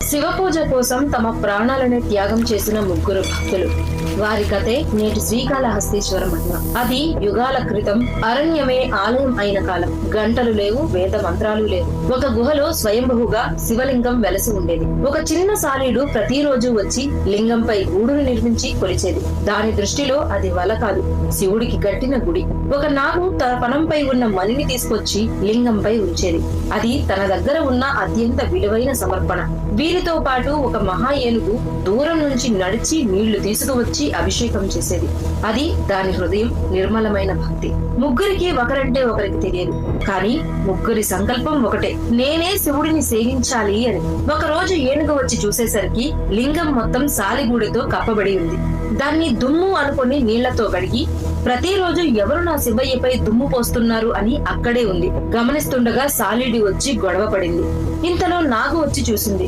శివ పూజ కోసం తమ ప్రాణాలను త్యాగం చేసిన ముగ్గురు భక్తులు. వారి కథే నేటి శ్రీకాళహస్తీశ్వర మహిమ. అది యుగాల క్రితం అరణ్యమే ఆలయం అయిన కాలం. గంటలు లేవు, వేద మంత్రాలు లేవు. ఒక గుహలో స్వయంభుగా శివలింగం వెలసి ఉండేది. ఒక చిన్న సాలీడు ప్రతిరోజు వచ్చి లింగంపై గూడును నిర్మించి కొలిచేది. దాని దృష్టిలో అది వల కాదు, శివుడికి కట్టిన గుడి. ఒక నాగు తన పనంపై ఉన్న మణిని తీసుకొచ్చి లింగంపై ఉంచేది. అది తన దగ్గర ఉన్న అత్యంత విలువైన సమర్పణ. వీరితో పాటు ఒక మహా ఏనుగు దూరం నుంచి నడిచి నీళ్లు తీసుకువచ్చి అభిషేకం చేసేది. అది దాని హృదయం, నిర్మలమైన భక్తి. ముగ్గురికి ఒకరంటే ఒకరికి తెలియదు, కానీ ముగ్గురి సంకల్పం ఒకటే, నేనే శివుడిని సేవించాలి అని. ఒక రోజు ఏనుగు వచ్చి చూసేసరికి లింగం మొత్తం సాలిగూడితో కప్పబడి ఉంది. దాన్ని దుమ్ము అనుకుని నీళ్లతో కడిగి, ప్రతిరోజు ఎవరు నా శివయ్యపై దుమ్ము పోస్తున్నారు అని అక్కడే ఉంది. గమనిస్తుండగా సాలిడి వచ్చి గొడవ పడింది. ఇంతలో నాగు వచ్చి చూసింది.